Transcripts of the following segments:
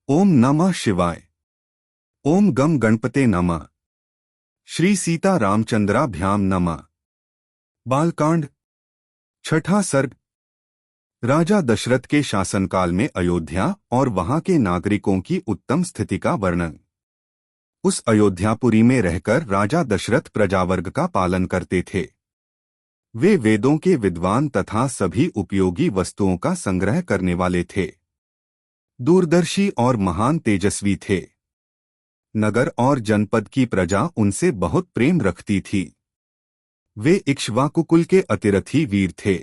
ओम नमः शिवाय। ओम गम गणपते नमः। श्री सीता रामचंद्राभ्याम नमः। बालकांड छठा सर्ग। राजा दशरथ के शासनकाल में अयोध्या और वहां के नागरिकों की उत्तम स्थिति का वर्णन। उस अयोध्यापुरी में रहकर राजा दशरथ प्रजावर्ग का पालन करते थे। वे वेदों के विद्वान तथा सभी उपयोगी वस्तुओं का संग्रह करने वाले थे। दूरदर्शी और महान तेजस्वी थे। नगर और जनपद की प्रजा उनसे बहुत प्रेम रखती थी। वे इक्ष्वाकुकुल के अतिरथी वीर थे।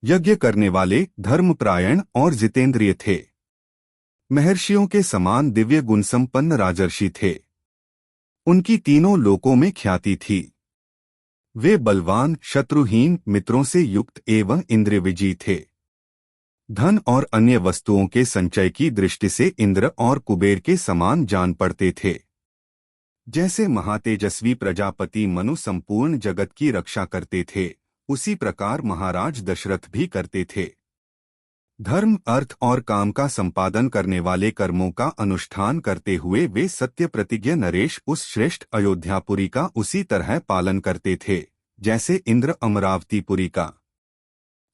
यज्ञ करने वाले, धर्मपरायण और जितेंद्रिय थे। महर्षियों के समान दिव्य गुणसंपन्न राजर्षि थे। उनकी तीनों लोकों में ख्याति थी। वे बलवान, शत्रुहीन, मित्रों से युक्त एवं इंद्रियविजयी थे। धन और अन्य वस्तुओं के संचय की दृष्टि से इंद्र और कुबेर के समान जान पड़ते थे। जैसे महातेजस्वी प्रजापति मनु संपूर्ण जगत की रक्षा करते थे, उसी प्रकार महाराज दशरथ भी करते थे। धर्म, अर्थ और काम का संपादन करने वाले कर्मों का अनुष्ठान करते हुए वे सत्य प्रतिज्ञ नरेश उस श्रेष्ठ अयोध्यापुरी का उसी तरह पालन करते थे जैसे इंद्र अमरावतीपुरी का।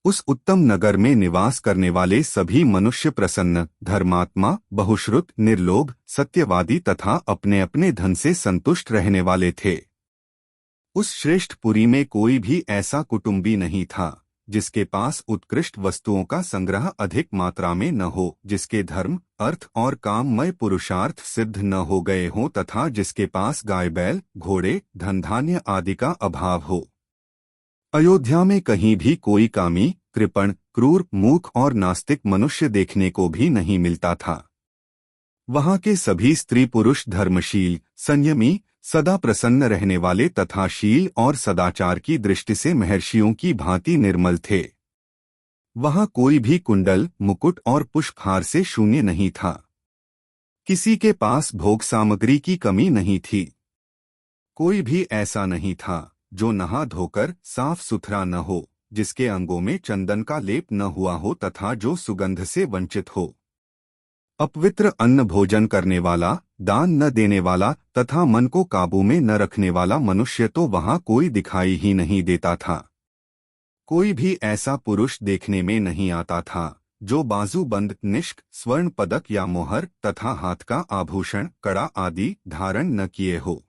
उस उत्तम नगर में निवास करने वाले सभी मनुष्य प्रसन्न, धर्मात्मा, बहुश्रुत, निर्लोभ, सत्यवादी तथा अपने अपने धन से संतुष्ट रहने वाले थे। उस श्रेष्ठ पुरी में कोई भी ऐसा कुटुंबी नहीं था जिसके पास उत्कृष्ट वस्तुओं का संग्रह अधिक मात्रा में न हो, जिसके धर्म, अर्थ और काममय पुरुषार्थ सिद्ध न हो गए हों तथा जिसके पास गाय बैल, घोड़े, धन धान्य आदि का अभाव हो। अयोध्या में कहीं भी कोई कामी, कृपण, क्रूर, मूर्ख और नास्तिक मनुष्य देखने को भी नहीं मिलता था। वहां के सभी स्त्री पुरुष धर्मशील, संयमी, सदा प्रसन्न रहने वाले तथा शील और सदाचार की दृष्टि से महर्षियों की भांति निर्मल थे। वहां कोई भी कुंडल, मुकुट और पुष्पहार से शून्य नहीं था। किसी के पास भोग सामग्री की कमी नहीं थी। कोई भी ऐसा नहीं था जो नहा धोकर साफ सुथरा न हो, जिसके अंगों में चंदन का लेप न हुआ हो तथा जो सुगंध से वंचित हो। अपवित्र अन्न भोजन करने वाला, दान न देने वाला तथा मन को काबू में न रखने वाला मनुष्य तो वहां कोई दिखाई ही नहीं देता था। कोई भी ऐसा पुरुष देखने में नहीं आता था जो बाजूबंद, निष्क, स्वर्ण पदक या मोहर तथा हाथ का आभूषण, कड़ा आदि धारण न किए हो।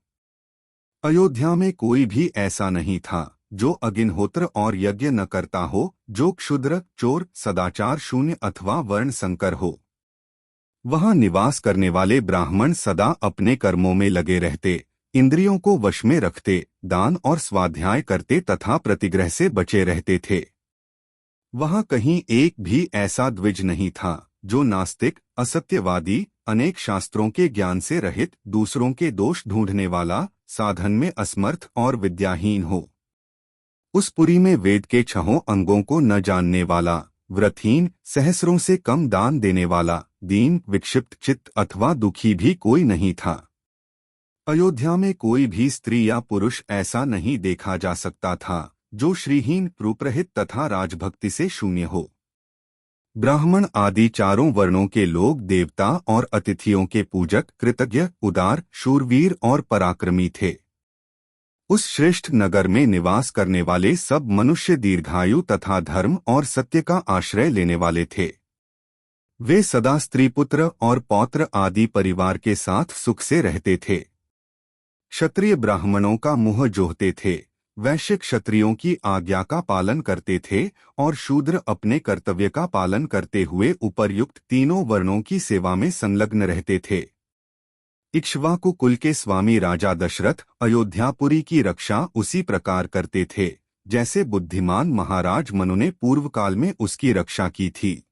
अयोध्या में कोई भी ऐसा नहीं था जो अग्निहोत्र और यज्ञ न करता हो, जो क्षुद्र, चोर, सदाचार शून्य अथवा वर्ण संकर हो। वहां निवास करने वाले ब्राह्मण सदा अपने कर्मों में लगे रहते, इंद्रियों को वश में रखते, दान और स्वाध्याय करते तथा प्रतिग्रह से बचे रहते थे। वहां कहीं एक भी ऐसा द्विज नहीं था जो नास्तिक, असत्यवादी, अनेक शास्त्रों के ज्ञान से रहित, दूसरों के दोष ढूंढने वाला, साधन में असमर्थ और विद्याहीन हो। उस पुरी में वेद के छहों अंगों को न जानने वाला, व्रतहीन, सहस्रों से कम दान देने वाला, दीन, विक्षिप्त चित्त अथवा दुखी भी कोई नहीं था। अयोध्या में कोई भी स्त्री या पुरुष ऐसा नहीं देखा जा सकता था जो श्रीहीन, रूपरहित तथा राजभक्ति से शून्य हो। ब्राह्मण आदि चारों वर्णों के लोग देवता और अतिथियों के पूजक, कृतज्ञ, उदार, शूरवीर और पराक्रमी थे। उस श्रेष्ठ नगर में निवास करने वाले सब मनुष्य दीर्घायु तथा धर्म और सत्य का आश्रय लेने वाले थे। वे सदा स्त्री, पुत्र और पौत्र आदि परिवार के साथ सुख से रहते थे। क्षत्रिय ब्राह्मणों का मुंह जोहते थे, वैश्य क्षत्रियों की आज्ञा का पालन करते थे और शूद्र अपने कर्तव्य का पालन करते हुए उपर्युक्त तीनों वर्णों की सेवा में संलग्न रहते थे। इक्ष्वाकु कुल के स्वामी राजा दशरथ अयोध्यापुरी की रक्षा उसी प्रकार करते थे जैसे बुद्धिमान महाराज मनु ने पूर्व काल में उसकी रक्षा की थी।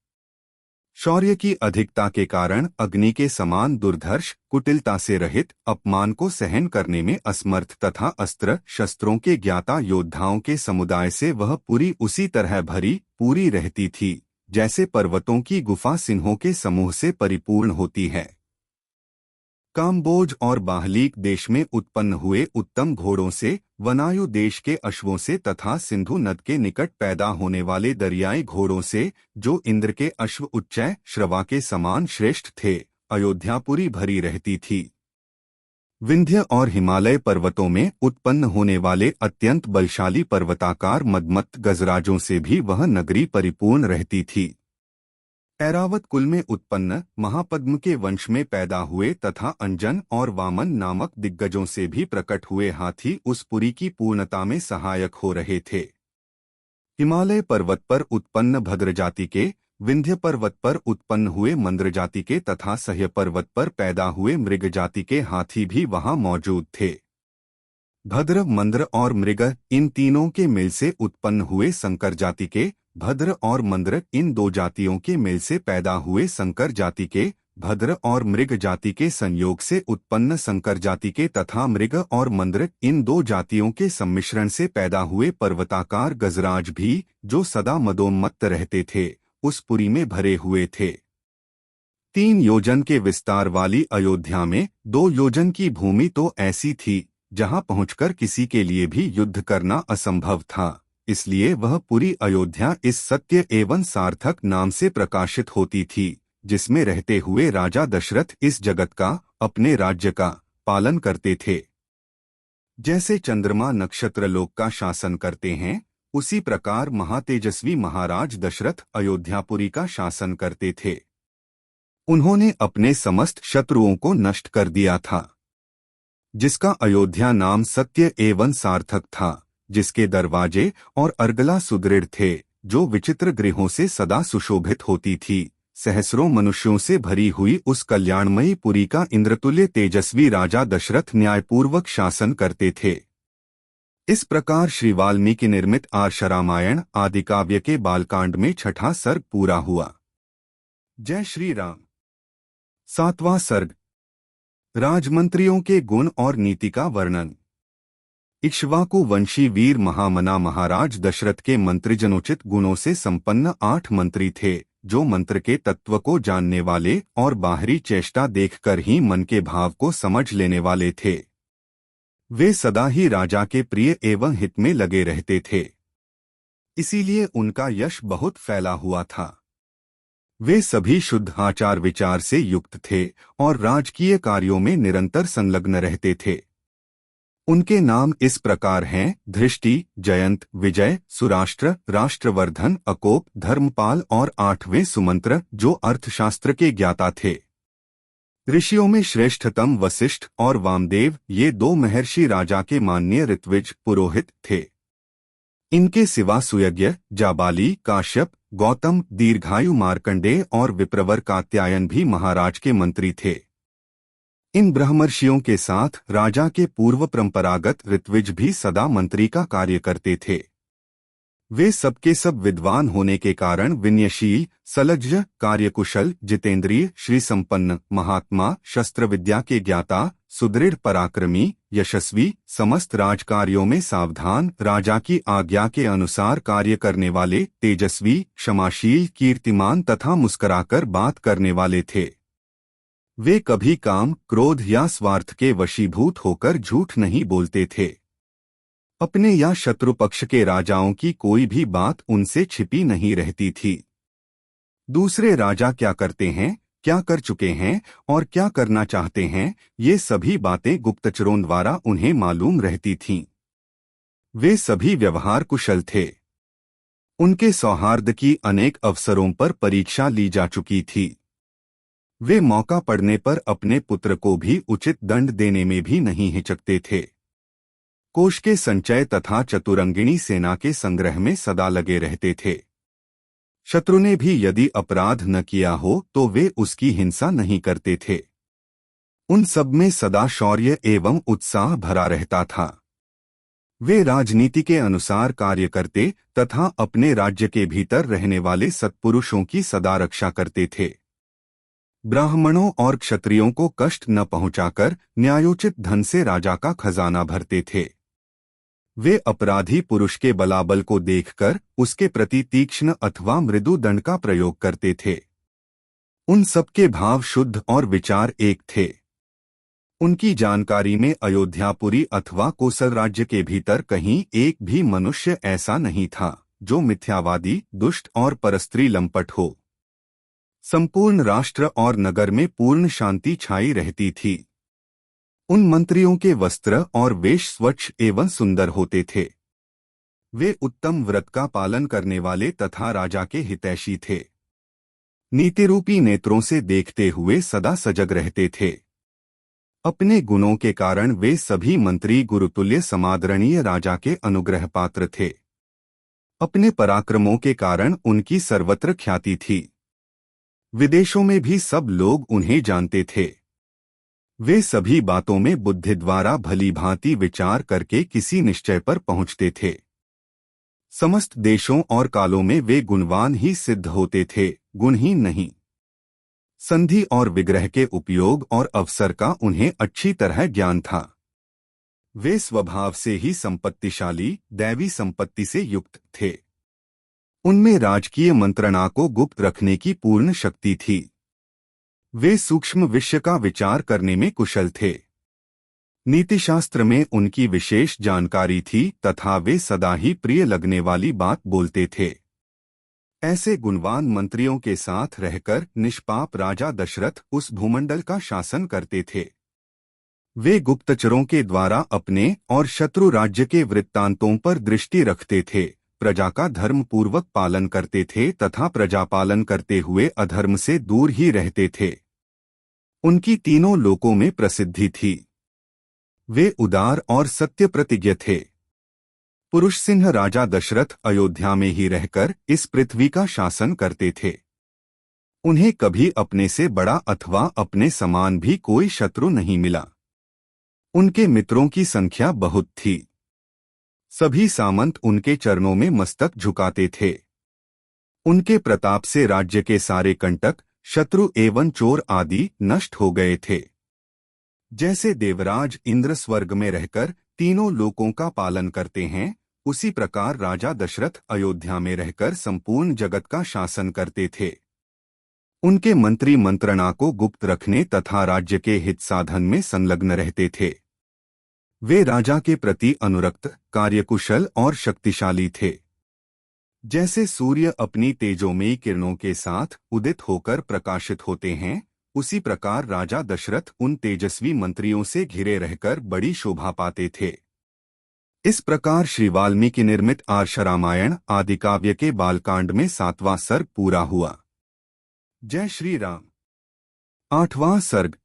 शौर्य की अधिकता के कारण अग्नि के समान दुर्धर्ष, कुटिलता से रहित, अपमान को सहन करने में असमर्थ तथा अस्त्र शस्त्रों के ज्ञाता योद्धाओं के समुदाय से वह पुरी उसी तरह भरी पूरी रहती थी जैसे पर्वतों की गुफा सिंहों के समूह से परिपूर्ण होती है। काम्बोज और बाहलीक देश में उत्पन्न हुए उत्तम घोड़ों से, वनायु देश के अश्वों से तथा सिंधु नद के निकट पैदा होने वाले दरियाई घोड़ों से, जो इंद्र के अश्व उच्चय श्रवा के समान श्रेष्ठ थे, अयोध्यापुरी भरी रहती थी। विंध्य और हिमालय पर्वतों में उत्पन्न होने वाले अत्यंत बलशाली पर्वताकार मदमत्त गजराजों से भी वह नगरी परिपूर्ण रहती थी। ऐरावत कुल में उत्पन्न महापद्म के वंश में पैदा हुए तथा अंजन और वामन नामक दिग्गजों से भी प्रकट हुए हाथी उस पुरी की पूर्णता में सहायक हो रहे थे। हिमालय पर्वत पर उत्पन्न भद्र जाति के, विंध्य पर्वत पर उत्पन्न हुए मंद्र जाति के तथा सह्य पर्वत पर पैदा हुए मृग जाति के हाथी भी वहां मौजूद थे। भद्र, मंद्र और मृग इन तीनों के मेल से उत्पन्न हुए संकर जाति के, भद्र और मंद्र इन दो जातियों के मेल से पैदा हुए संकर जाति के, भद्र और मृग जाति के संयोग से उत्पन्न संकर जाति के तथा मृग और मंद्र इन दो जातियों के सम्मिश्रण से पैदा हुए पर्वताकार गजराज भी, जो सदा मदोन्मत्त रहते थे, उस पुरी में भरे हुए थे। 3 योजन के विस्तार वाली अयोध्या में 2 योजन की भूमि तो ऐसी थी जहां पहुंचकर किसी के लिए भी युद्ध करना असंभव था, इसलिए वह पूरी अयोध्या इस सत्य एवं सार्थक नाम से प्रकाशित होती थी, जिसमें रहते हुए राजा दशरथ इस जगत का, अपने राज्य का पालन करते थे। जैसे चंद्रमा नक्षत्र लोक का शासन करते हैं, उसी प्रकार महातेजस्वी महाराज दशरथ अयोध्यापुरी का शासन करते थे। उन्होंने अपने समस्त शत्रुओं को नष्ट कर दिया था, जिसका अयोध्या नाम सत्य एवं सार्थक था, जिसके दरवाजे और अर्गला सुदृढ़ थे, जो विचित्र गृहों से सदा सुशोभित होती थी। सहस्रों मनुष्यों से भरी हुई उस कल्याणमयी पुरी का इंद्रतुल्य तेजस्वी राजा दशरथ न्यायपूर्वक शासन करते थे। इस प्रकार श्री वाल्मीकि निर्मित आर्ष रामायण आदि काव्य के बालकांड में 6वां सर्ग पूरा हुआ। जय श्री राम। 7वां सर्ग राजमंत्रियों के गुण और नीति का वर्णन। इक्ष्वाकु वंशी वीर महामना महाराज दशरथ के मंत्रिजनोचित गुणों से संपन्न 8 मंत्री थे, जो मंत्र के तत्व को जानने वाले और बाहरी चेष्टा देखकर ही मन के भाव को समझ लेने वाले थे। वे सदा ही राजा के प्रिय एवं हित में लगे रहते थे, इसीलिए उनका यश बहुत फैला हुआ था। वे सभी शुद्ध आचार विचार से युक्त थे और राजकीय कार्यों में निरंतर संलग्न रहते थे। उनके नाम इस प्रकार हैं: धृष्टि, जयंत, विजय, सुराष्ट्र, राष्ट्रवर्धन, अकोप, धर्मपाल और 8वें सुमंत्र, जो अर्थशास्त्र के ज्ञाता थे। ऋषियों में श्रेष्ठतम वशिष्ठ और वामदेव, ये 2 महर्षि राजा के माननीय ऋत्विज पुरोहित थे। इनके सिवा सुयज्ञ, जाबाली, काश्यप, गौतम, दीर्घायु मार्कंडेय और विप्रवर कात्यायन भी महाराज के मंत्री थे। इन ब्रह्मर्षियों के साथ राजा के पूर्व परंपरागत ऋत्विज भी सदा मंत्री का कार्य करते थे। वे सबके सब विद्वान होने के कारण विनयशील, सलज्ज, कार्यकुशल, जितेंद्रिय, श्री संपन्न, महात्मा, शस्त्र विद्या के ज्ञाता, सुदृढ़ पराक्रमी, यशस्वी, समस्त राजकार्यों में सावधान, राजा की आज्ञा के अनुसार कार्य करने वाले, तेजस्वी, क्षमाशील, कीर्तिमान तथा मुस्कुराकर बात करने वाले थे। वे कभी काम, क्रोध या स्वार्थ के वशीभूत होकर झूठ नहीं बोलते थे। अपने या शत्रु पक्ष के राजाओं की कोई भी बात उनसे छिपी नहीं रहती थी। दूसरे राजा क्या करते हैं, क्या कर चुके हैं और क्या करना चाहते हैं, ये सभी बातें गुप्तचरों द्वारा उन्हें मालूम रहती थीं। वे सभी व्यवहार कुशल थे। उनके सौहार्द की अनेक अवसरों पर परीक्षा ली जा चुकी थी। वे मौका पड़ने पर अपने पुत्र को भी उचित दंड देने में भी नहीं हिचकते थे। कोष के संचय तथा चतुरंगिणी सेना के संग्रह में सदा लगे रहते थे। शत्रु ने भी यदि अपराध न किया हो तो वे उसकी हिंसा नहीं करते थे। उन सब में सदा शौर्य एवं उत्साह भरा रहता था। वे राजनीति के अनुसार कार्य करते तथा अपने राज्य के भीतर रहने वाले सत्पुरुषों की सदा रक्षा करते थे। ब्राह्मणों और क्षत्रियों को कष्ट न पहुंचाकर न्यायोचित धन से राजा का खजाना भरते थे। वे अपराधी पुरुष के बलाबल को देखकर उसके प्रति तीक्ष्ण अथवा मृदु दंड का प्रयोग करते थे। उन सबके भाव शुद्ध और विचार एक थे। उनकी जानकारी में अयोध्यापुरी अथवा कोसल राज्य के भीतर कहीं एक भी मनुष्य ऐसा नहीं था जो मिथ्यावादी, दुष्ट और परस्त्री लंपट हो। संपूर्ण राष्ट्र और नगर में पूर्ण शांति छाई रहती थी। उन मंत्रियों के वस्त्र और वेश स्वच्छ एवं सुंदर होते थे। वे उत्तम व्रत का पालन करने वाले तथा राजा के हितैषी थे। नीतिरूपी नेत्रों से देखते हुए सदा सजग रहते थे। अपने गुणों के कारण वे सभी मंत्री गुरुतुल्य समादरणीय राजा के अनुग्रह पात्र थे। अपने पराक्रमों के कारण उनकी सर्वत्र ख्याति थी। विदेशों में भी सब लोग उन्हें जानते थे। वे सभी बातों में बुद्धि द्वारा भली भांति विचार करके किसी निश्चय पर पहुंचते थे। समस्त देशों और कालों में वे गुणवान ही सिद्ध होते थे, गुणहीन नहीं। संधि और विग्रह के उपयोग और अवसर का उन्हें अच्छी तरह ज्ञान था। वे स्वभाव से ही संपत्तिशाली, दैवी संपत्ति से युक्त थे। उनमें राजकीय मंत्रणा को गुप्त रखने की पूर्ण शक्ति थी। वे सूक्ष्म विषय का विचार करने में कुशल थे। नीतिशास्त्र में उनकी विशेष जानकारी थी तथा वे सदा ही प्रिय लगने वाली बात बोलते थे। ऐसे गुणवान मंत्रियों के साथ रहकर निष्पाप राजा दशरथ उस भूमंडल का शासन करते थे। वे गुप्तचरों के द्वारा अपने और शत्रु राज्य के वृत्तांतों पर दृष्टि रखते थे, प्रजा का धर्म पूर्वक पालन करते थे तथा प्रजा पालन करते हुए अधर्म से दूर ही रहते थे। उनकी तीनों लोकों में प्रसिद्धि थी। वे उदार और सत्य प्रतिज्ञ थे। पुरुष सिंह राजा दशरथ अयोध्या में ही रहकर इस पृथ्वी का शासन करते थे। उन्हें कभी अपने से बड़ा अथवा अपने समान भी कोई शत्रु नहीं मिला। उनके मित्रों की संख्या बहुत थी। सभी सामंत उनके चरणों में मस्तक झुकाते थे। उनके प्रताप से राज्य के सारे कंटक, शत्रु एवं चोर आदि नष्ट हो गए थे। जैसे देवराज इंद्र स्वर्ग में रहकर तीनों लोकों का पालन करते हैं, उसी प्रकार राजा दशरथ अयोध्या में रहकर संपूर्ण जगत का शासन करते थे। उनके मंत्री मंत्रणा को गुप्त रखने तथा राज्य के हित साधन में संलग्न रहते थे। वे राजा के प्रति अनुरक्त, कार्यकुशल और शक्तिशाली थे। जैसे सूर्य अपनी तेजोमयी किरणों के साथ उदित होकर प्रकाशित होते हैं, उसी प्रकार राजा दशरथ उन तेजस्वी मंत्रियों से घिरे रहकर बड़ी शोभा पाते थे। इस प्रकार श्री वाल्मीकि निर्मित आर्ष रामायण आदि काव्य के बालकांड में 7वां सर्ग पूरा हुआ। जय श्री राम। 8वां सर्ग।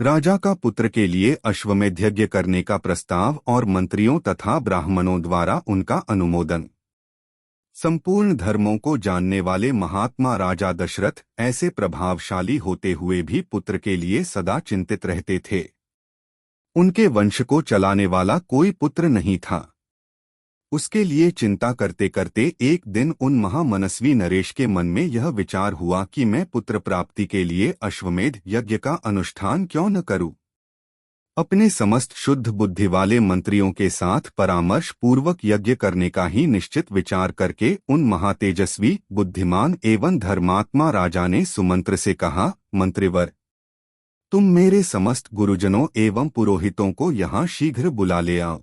राजा का पुत्र के लिए अश्वमेध यज्ञ करने का प्रस्ताव और मंत्रियों तथा ब्राह्मणों द्वारा उनका अनुमोदन। संपूर्ण धर्मों को जानने वाले महात्मा राजा दशरथ ऐसे प्रभावशाली होते हुए भी पुत्र के लिए सदा चिंतित रहते थे। उनके वंश को चलाने वाला कोई पुत्र नहीं था। उसके लिए चिंता करते करते एक दिन उन महामनस्वी नरेश के मन में यह विचार हुआ कि मैं पुत्र प्राप्ति के लिए अश्वमेध यज्ञ का अनुष्ठान क्यों न करूं। अपने समस्त शुद्ध बुद्धि वाले मंत्रियों के साथ परामर्श पूर्वक यज्ञ करने का ही निश्चित विचार करके उन महातेजस्वी, बुद्धिमान एवं धर्मात्मा राजा ने सुमंत्र से कहा, मंत्रिवर, तुम मेरे समस्त गुरुजनों एवं पुरोहितों को यहाँ शीघ्र बुला ले आओ।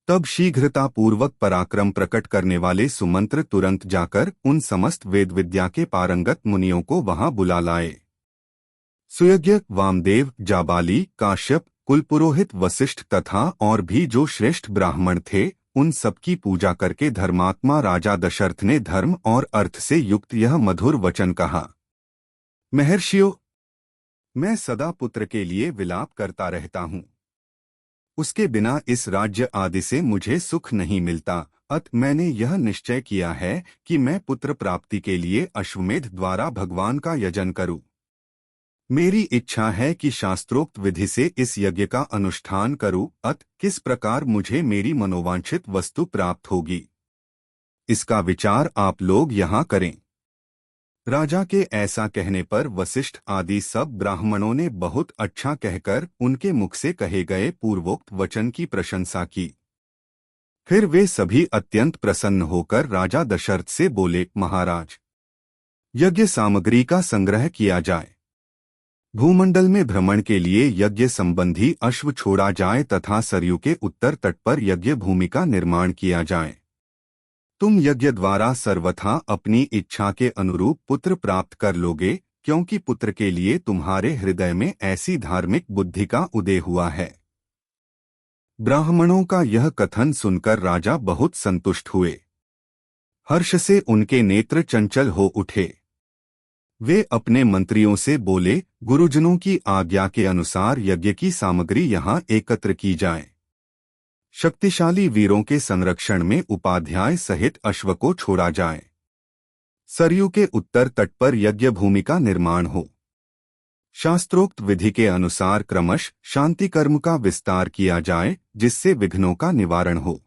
तब शीघ्रतापूर्वक पराक्रम प्रकट करने वाले सुमंत्र तुरंत जाकर उन समस्त वेद विद्या के पारंगत मुनियों को वहां बुला लाए। सुयज्ञ, वामदेव, जाबाली, काश्यप, कुलपुरोहित वशिष्ठ तथा और भी जो श्रेष्ठ ब्राह्मण थे, उन सबकी पूजा करके धर्मात्मा राजा दशरथ ने धर्म और अर्थ से युक्त यह मधुर वचन कहा। महर्षियों, मैं सदा पुत्र के लिए विलाप करता रहता हूँ। उसके बिना इस राज्य आदि से मुझे सुख नहीं मिलता। अतः मैंने यह निश्चय किया है कि मैं पुत्र प्राप्ति के लिए अश्वमेध द्वारा भगवान का यजन करूं। मेरी इच्छा है कि शास्त्रोक्त विधि से इस यज्ञ का अनुष्ठान करूं। अतः किस प्रकार मुझे मेरी मनोवांछित वस्तु प्राप्त होगी, इसका विचार आप लोग यहाँ करें। राजा के ऐसा कहने पर वशिष्ठ आदि सब ब्राह्मणों ने बहुत अच्छा कहकर उनके मुख से कहे गए पूर्वोक्त वचन की प्रशंसा की। फिर वे सभी अत्यंत प्रसन्न होकर राजा दशरथ से बोले, महाराज, यज्ञ सामग्री का संग्रह किया जाए। भूमंडल में भ्रमण के लिए यज्ञ संबंधी अश्व छोड़ा जाए तथा सरयू के उत्तर तट पर यज्ञ भूमि का निर्माण किया जाए। तुम यज्ञ द्वारा सर्वथा अपनी इच्छा के अनुरूप पुत्र प्राप्त कर लोगे, क्योंकि पुत्र के लिए तुम्हारे हृदय में ऐसी धार्मिक बुद्धि का उदय हुआ है। ब्राह्मणों का यह कथन सुनकर राजा बहुत संतुष्ट हुए। हर्ष से उनके नेत्र चंचल हो उठे। वे अपने मंत्रियों से बोले, गुरुजनों की आज्ञा के अनुसार यज्ञ की सामग्री यहाँ एकत्र की जाए। शक्तिशाली वीरों के संरक्षण में उपाध्याय सहित अश्व को छोड़ा जाए। सरयू के उत्तर तट पर यज्ञ भूमि का निर्माण हो। शास्त्रोक्त विधि के अनुसार क्रमश शांति कर्म का विस्तार किया जाए, जिससे विघ्नों का निवारण हो।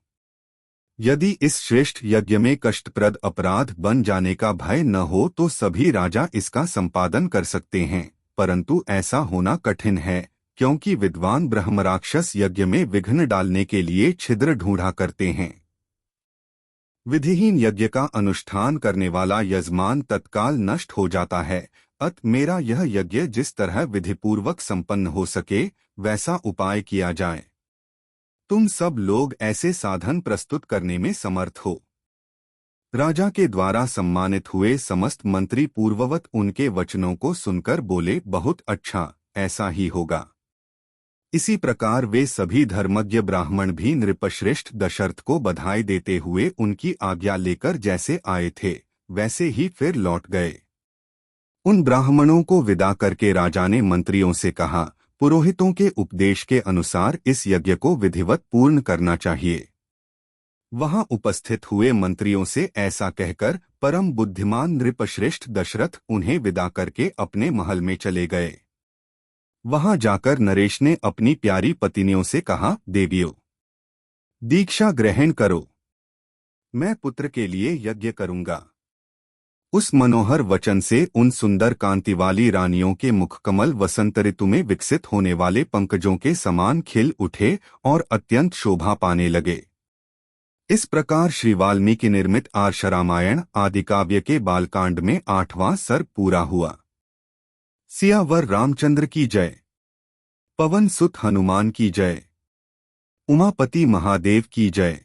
यदि इस श्रेष्ठ यज्ञ में कष्टप्रद अपराध बन जाने का भय न हो तो सभी राजा इसका संपादन कर सकते हैं, परंतु ऐसा होना कठिन है, क्योंकि विद्वान ब्रह्मराक्षस यज्ञ में विघ्न डालने के लिए छिद्र ढूंढा करते हैं। विधिहीन यज्ञ का अनुष्ठान करने वाला यजमान तत्काल नष्ट हो जाता है। अत मेरा यह यज्ञ जिस तरह विधिपूर्वक संपन्न हो सके, वैसा उपाय किया जाए। तुम सब लोग ऐसे साधन प्रस्तुत करने में समर्थ हो। राजा के द्वारा सम्मानित हुए समस्त मंत्री पूर्ववत उनके वचनों को सुनकर बोले, बहुत अच्छा, ऐसा ही होगा। इसी प्रकार वे सभी धर्मज्ञ ब्राह्मण भी नृपश्रेष्ठ दशरथ को बधाई देते हुए उनकी आज्ञा लेकर जैसे आए थे, वैसे ही फिर लौट गए। उन ब्राह्मणों को विदा करके राजा ने मंत्रियों से कहा, पुरोहितों के उपदेश के अनुसार इस यज्ञ को विधिवत पूर्ण करना चाहिए। वहां उपस्थित हुए मंत्रियों से ऐसा कहकर परम बुद्धिमान नृपश्रेष्ठ दशरथ उन्हें विदा करके अपने महल में चले गए। वहां जाकर नरेश ने अपनी प्यारी पत्नियों से कहा, देवियों, दीक्षा ग्रहण करो, मैं पुत्र के लिए यज्ञ करूंगा। उस मनोहर वचन से उन सुंदर कांति वाली रानियों के मुखकमल वसंत ऋतु में विकसित होने वाले पंकजों के समान खिल उठे और अत्यंत शोभा पाने लगे। इस प्रकार श्री वाल्मीकि निर्मित आर्ष रामायण आदि काव्य के बालकांड में 8वां सर्ग पूरा हुआ। सियावर रामचंद्र की जय। पवन सुत हनुमान की जय। उमापति महादेव की जय।